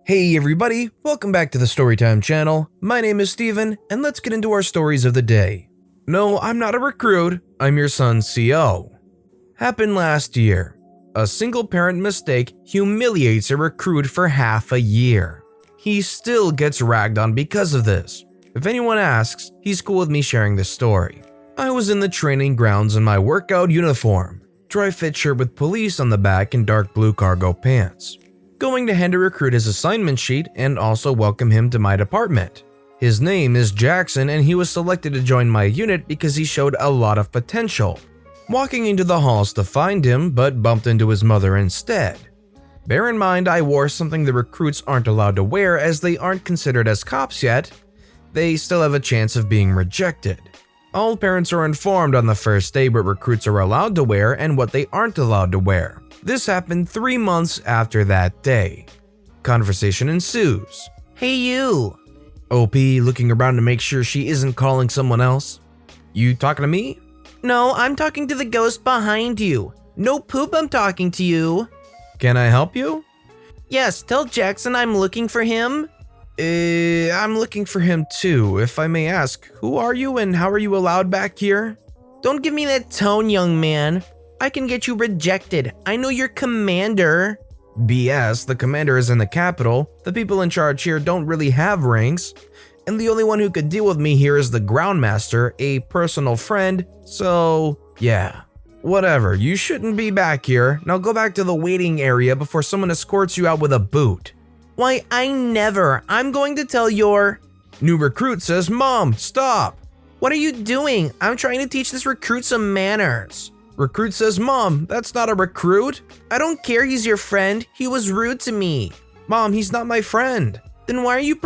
Hey everybody, welcome back to the Storytime channel. My name is Steven, and let's get into our stories of the day. No, I'm not a recruit, I'm your son's CO. Happened last year. A single parent mistake humiliates a recruit for half a year. He still gets ragged on because of this. If anyone asks, he's cool with me sharing this story. I was in the training grounds in my workout uniform, dry fit shirt with police on the back and dark blue cargo pants. Going to hand a recruit his assignment sheet and also welcome him to my department. His name is Jackson and he was selected to join my unit because he showed a lot of potential. Walking into the halls to find him but bumped into his mother instead. Bear in mind I wore something the recruits aren't allowed to wear as they aren't considered as cops yet. They still have a chance of being rejected. All parents are informed on the first day what recruits are allowed to wear and what they aren't allowed to wear. This happened 3 months after that day. Conversation ensues. Hey you! OP looking around to make sure she isn't calling someone else. You talking to me? No, I'm talking to the ghost behind you. No poop, I'm talking to you. Can I help you? Yes, tell Jackson I'm looking for him. I'm looking for him too. If I may ask, who are you and how are you allowed back here? Don't give me that tone, young man. I can get you rejected. I know your commander. BS, the commander is in the capital. The people in charge here don't really have ranks. And the only one who could deal with me here is the groundmaster, a personal friend. So, yeah. Whatever, you shouldn't be back here. Now go back to the waiting area before someone escorts you out with a boot. Why, I never. I'm going to tell your… New recruit says, Mom, stop. What are you doing? I'm trying to teach this recruit some manners. Recruit says, Mom, that's not a recruit. I don't care, he's your friend. He was rude to me. Mom, he's not my friend. Then why are you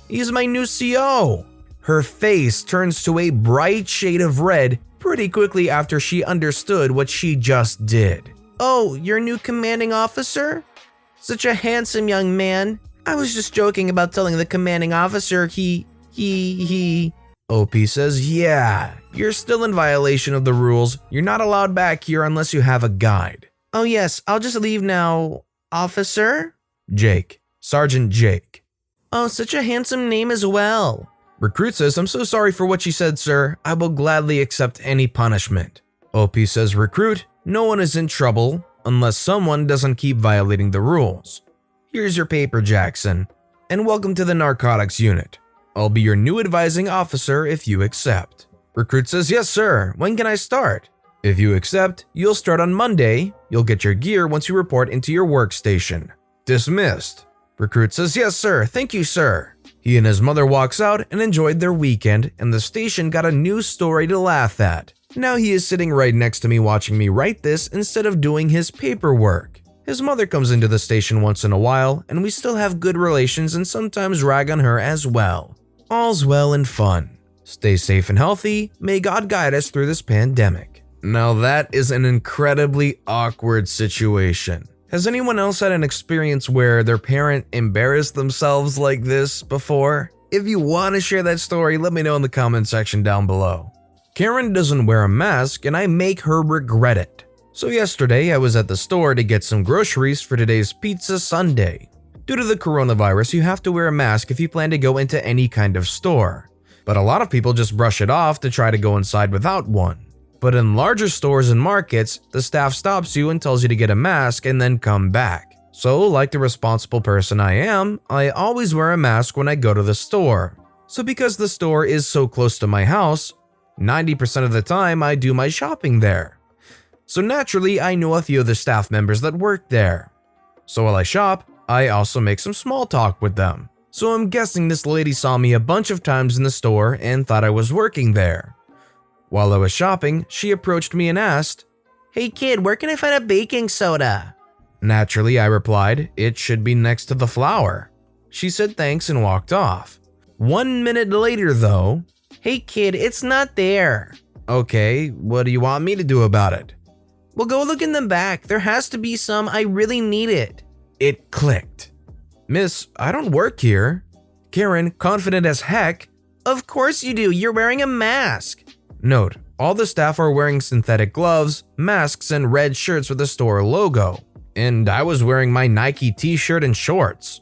He's my new CO. Her face turns to a bright shade of red pretty quickly after she understood what she just did. Oh, your new commanding officer? Such a handsome young man. I was just joking about telling the commanding officer he… OP says, yeah, you're still in violation of the rules. You're not allowed back here unless you have a guide. Oh yes, I'll just leave now. Officer? Jake. Sergeant Jake. Oh, such a handsome name as well. Recruit says, I'm so sorry for what you said, sir. I will gladly accept any punishment. OP says, Recruit, no one is in trouble unless someone doesn't keep violating the rules. Here's your paper, Jackson, and welcome to the narcotics unit. I'll be your new advising officer if you accept. Recruit says, yes sir, when can I start? If you accept, you'll start on Monday. You'll get your gear once you report into your workstation. Dismissed. Recruit says, yes sir, thank you sir. He and his mother walks out and enjoyed their weekend, and the station got a new story to laugh at. Now he is sitting right next to me watching me write this instead of doing his paperwork. His mother comes into the station once in a while, and we still have good relations and sometimes rag on her as well. All's well and fun. Stay safe and healthy. May God guide us through this pandemic. Now that is an incredibly awkward situation. Has anyone else had an experience where their parent embarrassed themselves like this before? If you want to share that story, let me know in the comment section down below. Karen doesn't wear a mask and I make her regret it. So yesterday I was at the store to get some groceries for today's pizza Sunday. Due to the coronavirus, you have to wear a mask if you plan to go into any kind of store. But a lot of people just brush it off to try to go inside without one. But in larger stores and markets, the staff stops you and tells you to get a mask and then come back. So, like the responsible person I am, I always wear a mask when I go to the store. So because the store is so close to my house, 90% of the time I do my shopping there. So naturally, I know a few of the staff members that work there. So while I shop, I also make some small talk with them. So I'm guessing this lady saw me a bunch of times in the store and thought I was working there. While I was shopping, she approached me and asked, Hey kid, where can I find a baking soda? Naturally, I replied, it should be next to the flour. She said thanks and walked off. 1 minute later though, Hey kid, it's not there. Okay, what do you want me to do about it? Well, go look in the back. There has to be some. I really need it. It clicked. Miss, I don't work here. Karen, confident as heck. Of course you do. You're wearing a mask. Note, all the staff are wearing synthetic gloves, masks, and red shirts with the store logo. And I was wearing my Nike t-shirt and shorts.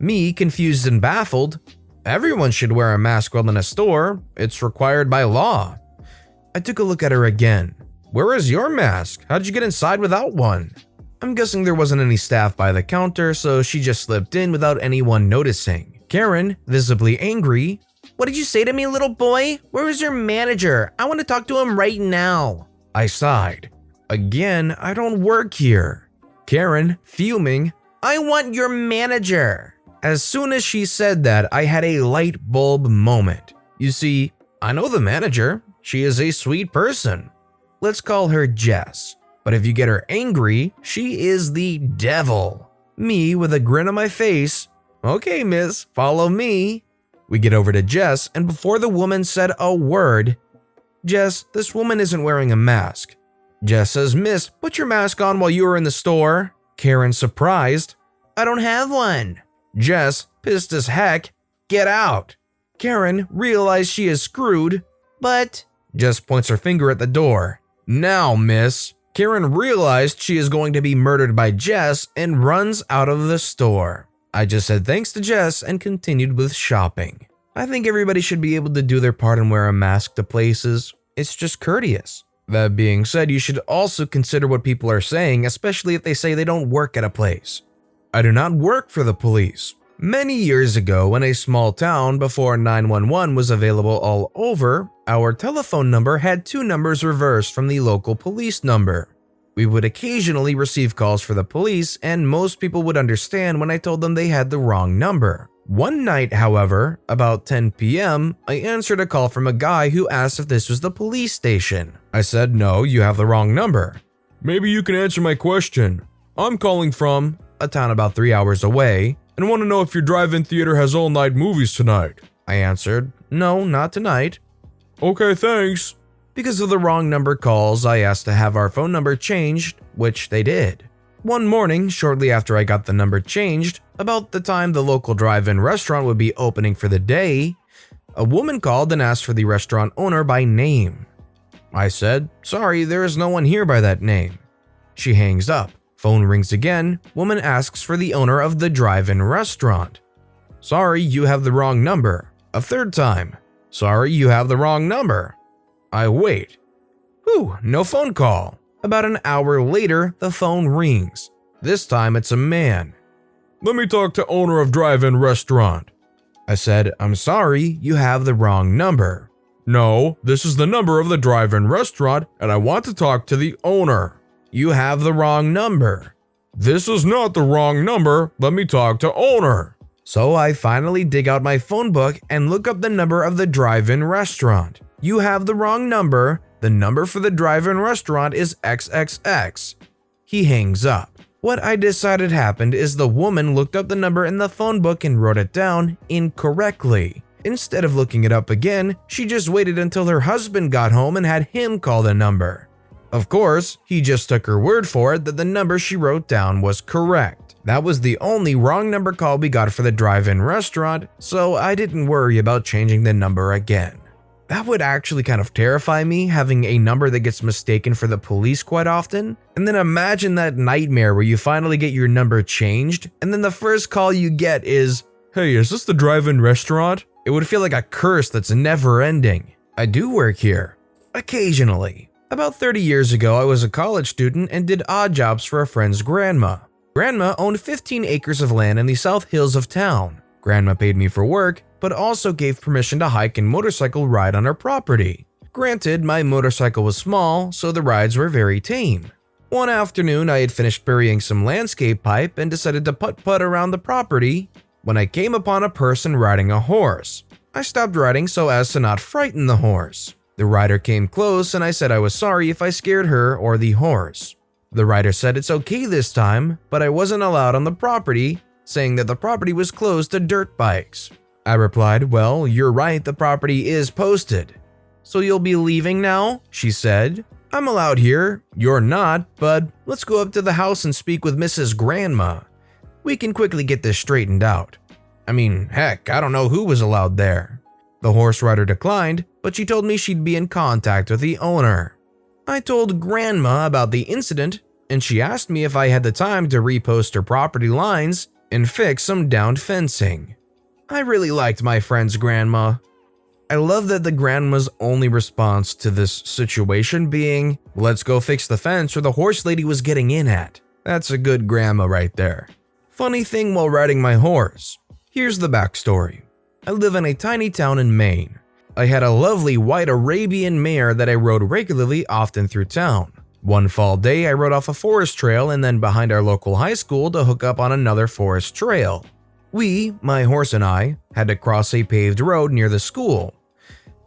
Me, confused and baffled. Everyone should wear a mask while in a store. It's required by law. I took a look at her again. Where is your mask? How'd you get inside without one? I'm guessing there wasn't any staff by the counter, so she just slipped in without anyone noticing. Karen, visibly angry. What did you say to me, little boy? Where is your manager? I want to talk to him right now. I sighed. Again, I don't work here. Karen, fuming. I want your manager. As soon as she said that, I had a light bulb moment. You see, I know the manager. She is a sweet person. Let's call her Jess. But if you get her angry, she is the devil. Me, with a grin on my face. Okay, miss, follow me. We get over to Jess, and before the woman said a word, Jess, this woman isn't wearing a mask. Jess says, Miss, put your mask on while you were in the store. Karen, surprised. I don't have one. Jess, pissed as heck, get out. Karen realized she is screwed, but Jess points her finger at the door. Now, miss. Karen realized she is going to be murdered by Jess and runs out of the store. I just said thanks to Jess and continued with shopping. I think everybody should be able to do their part and wear a mask to places. It's just courteous. That being said, you should also consider what people are saying, especially if they say they don't work at a place. I do not work for the police. Many years ago, in a small town before 911 was available all over, our telephone number had 2 numbers reversed from the local police number. We would occasionally receive calls for the police, and most people would understand when I told them they had the wrong number. One night, however, about 10 p.m., I answered a call from a guy who asked if this was the police station. I said, no, you have the wrong number. Maybe you can answer my question. I'm calling from a town about 3 hours away, and want to know if your drive-in theater has all-night movies tonight. I answered, no, not tonight. Okay, thanks. Because of the wrong number calls, I asked to have our phone number changed, which they did. One morning, shortly after I got the number changed, about the time the local drive-in restaurant would be opening for the day, a woman called and asked for the restaurant owner by name. I said, sorry, there is no one here by that name. She hangs up. Phone rings again. Woman asks for the owner of the drive-in restaurant. Sorry, you have the wrong number. A third time. Sorry, you have the wrong number. I wait. Whew, no phone call. About an hour later, the phone rings. This time it's a man. Let me talk to owner of drive-in restaurant. I said, I'm sorry, you have the wrong number. No, this is the number of the drive-in restaurant and I want to talk to the owner. You have the wrong number. This is not the wrong number. Let me talk to owner. So I finally dig out my phone book and look up the number of the drive-in restaurant. You have the wrong number. The number for the drive-in restaurant is XXX. He hangs up. What I decided happened is the woman looked up the number in the phone book and wrote it down incorrectly. Instead of looking it up again, she just waited until her husband got home and had him call the number. Of course, he just took her word for it that the number she wrote down was correct. That was the only wrong number call we got for the drive-in restaurant, so I didn't worry about changing the number again. That would actually kind of terrify me, having a number that gets mistaken for the police quite often. And then imagine that nightmare where you finally get your number changed, and then the first call you get is, hey, is this the drive-in restaurant? It would feel like a curse that's never ending. I do work here. Occasionally. About 30 years ago, I was a college student and did odd jobs for a friend's grandma. Grandma owned 15 acres of land in the South Hills of town. Grandma paid me for work, but also gave permission to hike and motorcycle ride on her property. Granted, my motorcycle was small, so the rides were very tame. One afternoon, I had finished burying some landscape pipe and decided to putt-putt around the property when I came upon a person riding a horse. I stopped riding so as to not frighten the horse. The rider came close and I said I was sorry if I scared her or the horse. The rider said it's okay this time, but I wasn't allowed on the property, saying that the property was closed to dirt bikes. I replied, well, you're right, the property is posted. So you'll be leaving now? She said. I'm allowed here, you're not, but let's go up to the house and speak with Mrs. Grandma. We can quickly get this straightened out. I mean, heck, I don't know who was allowed there. The horse rider declined, but she told me she'd be in contact with the owner. I told Grandma about the incident, and she asked me if I had the time to repost her property lines and fix some downed fencing. I really liked my friend's grandma. I love that the grandma's only response to this situation being, let's go fix the fence or the horse lady was getting in at. That's a good grandma right there. Funny thing while riding my horse. Here's the backstory. I live in a tiny town in Maine. I had a lovely white Arabian mare that I rode regularly often through town. One fall day, I rode off a forest trail and then behind our local high school to hook up on another forest trail. We, my horse and I, had to cross a paved road near the school,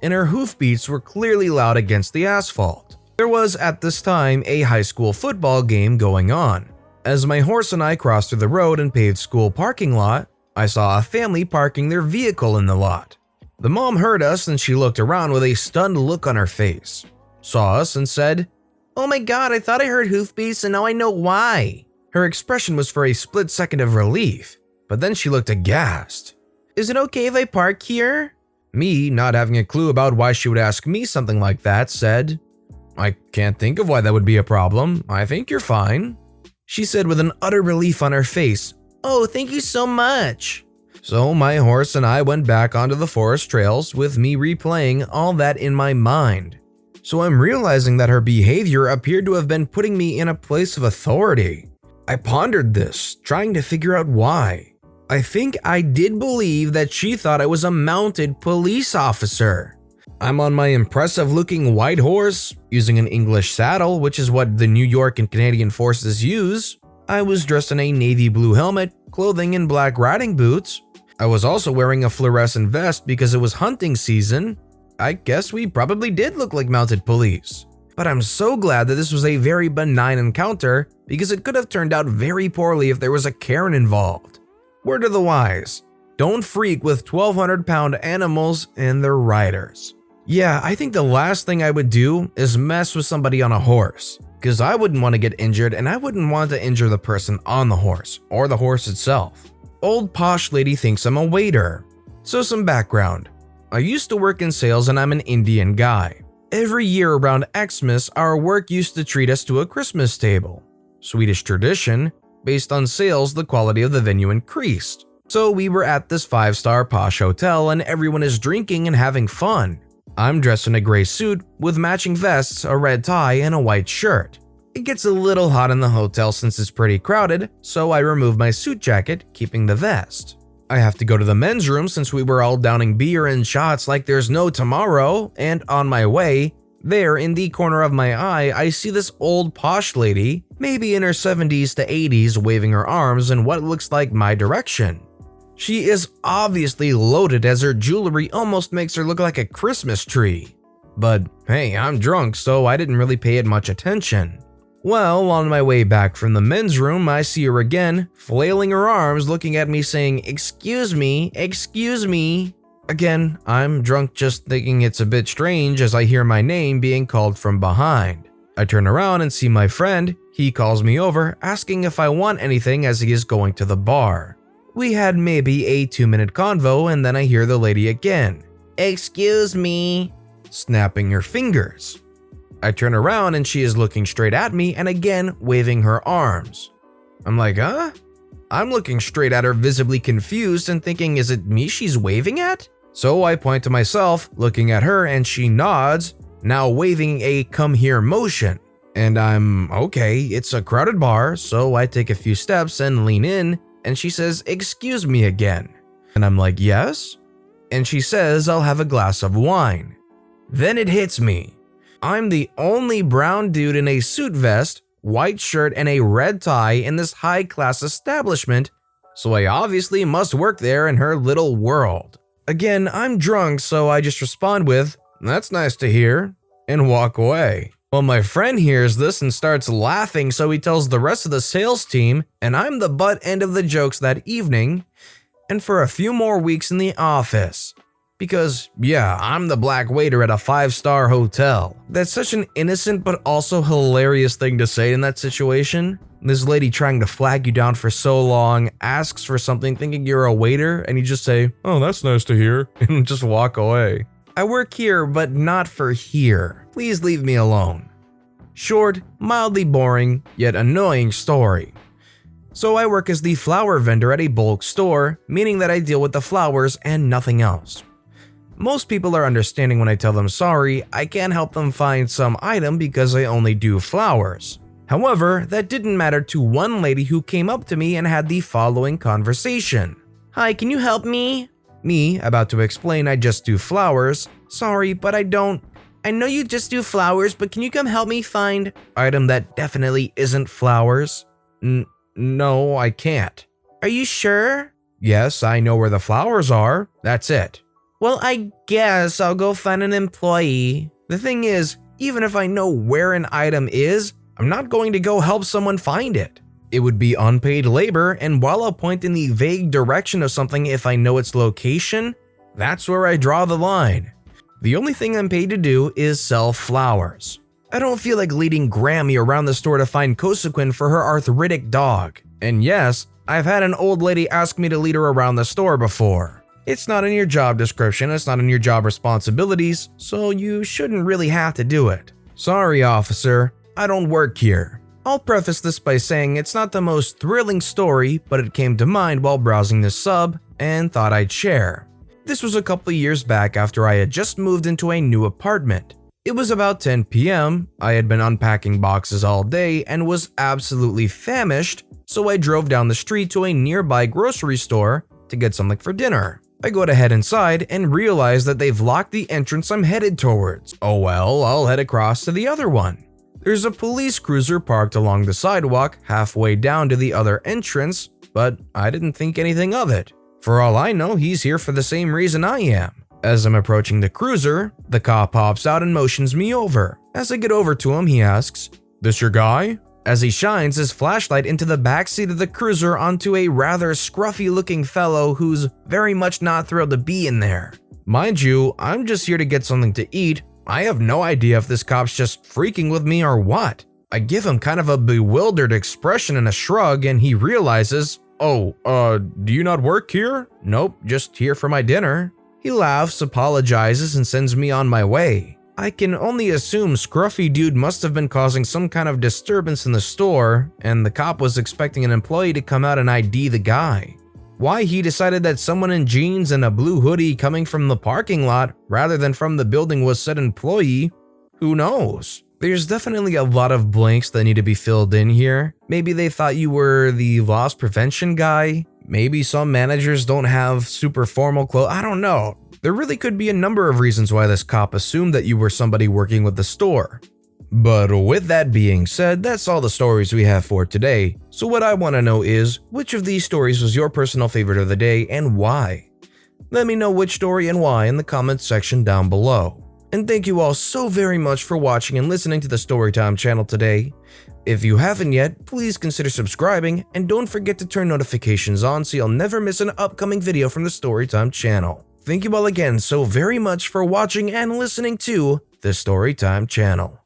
and her hoofbeats were clearly loud against the asphalt. There was, at this time, a high school football game going on. As my horse and I crossed through the road and paved school parking lot, I saw a family parking their vehicle in the lot. The mom heard us and she looked around with a stunned look on her face, saw us and said, "Oh my god, I thought I heard hoofbeats and now I know why." Her expression was for a split second of relief, but then she looked aghast. "Is it okay if I park here?" Me, not having a clue about why she would ask me something like that, said, "I can't think of why that would be a problem. I think you're fine." She said with an utter relief on her face, "Oh, thank you so much." So my horse and I went back onto the forest trails with me replaying all that in my mind. So I'm realizing that her behavior appeared to have been putting me in a place of authority. I pondered this, trying to figure out why. I think I did believe that she thought I was a mounted police officer. I'm on my impressive looking white horse, using an English saddle, which is what the New York and Canadian forces use. I was dressed in a navy blue helmet, clothing, and black riding boots. I was also wearing a fluorescent vest because it was hunting season. I guess we probably did look like mounted police. But I'm so glad that this was a very benign encounter because it could have turned out very poorly if there was a Karen involved. Word to the wise, don't freak with 1,200-pound animals and their riders. Yeah, I think the last thing I would do is mess with somebody on a horse, because I wouldn't want to get injured and I wouldn't want to injure the person on the horse or the horse itself. Old posh lady thinks I'm a waiter. So some background. I used to work in sales and I'm an Indian guy. Every year around Xmas, our work used to treat us to a Christmas table. Swedish tradition, based on sales, the quality of the venue increased. So we were at this 5-star posh hotel and everyone is drinking and having fun. I'm dressed in a gray suit with matching vests, a red tie, and a white shirt. It gets a little hot in the hotel since it's pretty crowded, so I remove my suit jacket, keeping the vest. I have to go to the men's room since we were all downing beer and shots like there's no tomorrow, and on my way, there in the corner of my eye, I see this old posh lady, maybe in her 70s to 80s, waving her arms in what looks like my direction. She is obviously loaded as her jewelry almost makes her look like a Christmas tree. But hey, I'm drunk, so I didn't really pay it much attention. Well, on my way back from the men's room, I see her again, flailing her arms, looking at me saying, excuse me. Again, I'm drunk just thinking it's a bit strange as I hear my name being called from behind. I turn around and see my friend. He calls me over, asking if I want anything as he is going to the bar. We had maybe a 2-minute convo and then I hear the lady again. Excuse me, snapping her fingers. I turn around and she is looking straight at me and again waving her arms. I'm like, huh? I'm looking straight at her, visibly confused and thinking, is it me she's waving at? So I point to myself, looking at her, and she nods, now waving a come here motion. And I'm, okay, it's a crowded bar, so I take a few steps and lean in, and she says, excuse me again. And I'm like, yes? And she says, I'll have a glass of wine. Then it hits me. I'm the only brown dude in a suit vest, white shirt, and a red tie in this high-class establishment, so I obviously must work there in her little world. Again, I'm drunk, so I just respond with, that's nice to hear, and walk away. Well, my friend hears this and starts laughing, so he tells the rest of the sales team, and I'm the butt end of the jokes that evening, and for a few more weeks in the office. Because, yeah, I'm the black waiter at a 5-star hotel. That's such an innocent but also hilarious thing to say in that situation. This lady trying to flag you down for so long, asks for something thinking you're a waiter, and you just say, oh, that's nice to hear, and just walk away. I work here, but not for here. Please leave me alone. Short, mildly boring, yet annoying story. So I work as the flower vendor at a bulk store, meaning that I deal with the flowers and nothing else. Most people are understanding when I tell them sorry, I can't help them find some item because I only do flowers. However, that didn't matter to one lady who came up to me and had the following conversation. "Hi, can you help me?" Me, about to explain I just do flowers. "Sorry, but I don't. I know you just do flowers, but can you come help me find item that definitely isn't flowers?" No, I can't." "Are you sure?" "Yes, I know where the flowers are. That's it." "Well, I guess I'll go find an employee." The thing is, even if I know where an item is, I'm not going to go help someone find it. It would be unpaid labor, and while I'll point in the vague direction of something if I know its location, that's where I draw the line. The only thing I'm paid to do is sell flowers. I don't feel like leading Grammy around the store to find Cosequin for her arthritic dog. And yes, I've had an old lady ask me to lead her around the store before. It's not in your job description, it's not in your job responsibilities, so you shouldn't really have to do it. Sorry, officer, I don't work here. I'll preface this by saying it's not the most thrilling story, but it came to mind while browsing this sub and thought I'd share. This was a couple years back after I had just moved into a new apartment. It was about 10 p.m., I had been unpacking boxes all day and was absolutely famished, so I drove down the street to a nearby grocery store to get something for dinner. I go to head inside and realize that they've locked the entrance I'm headed towards. Oh well, I'll head across to the other one. There's a police cruiser parked along the sidewalk halfway down to the other entrance, but I didn't think anything of it. For all I know, he's here for the same reason I am. As I'm approaching the cruiser, the cop pops out and motions me over. As I get over to him, he asks, "This your guy?" As he shines his flashlight into the backseat of the cruiser onto a rather scruffy-looking fellow who's very much not thrilled to be in there. Mind you, I'm just here to get something to eat. I have no idea if this cop's just freaking with me or what. I give him kind of a bewildered expression and a shrug, and he realizes, "Oh, do you not work here?" "Nope, just here for my dinner." He laughs, apologizes, and sends me on my way. I can only assume Scruffy Dude must have been causing some kind of disturbance in the store, and the cop was expecting an employee to come out and ID the guy. Why he decided that someone in jeans and a blue hoodie coming from the parking lot rather than from the building was said employee, who knows? There's definitely a lot of blanks that need to be filled in here. Maybe they thought you were the loss prevention guy. Maybe some managers don't have super formal clothes. I don't know. There really could be a number of reasons why this cop assumed that you were somebody working with the store. But with that being said, that's all the stories we have for today. So what I want to know is, which of these stories was your personal favorite of the day and why? Let me know which story and why in the comments section down below. And thank you all so very much for watching and listening to the Storytime channel today. If you haven't yet, please consider subscribing and don't forget to turn notifications on so you'll never miss an upcoming video from the Storytime channel. Thank you all again so very much for watching and listening to the Storytime channel.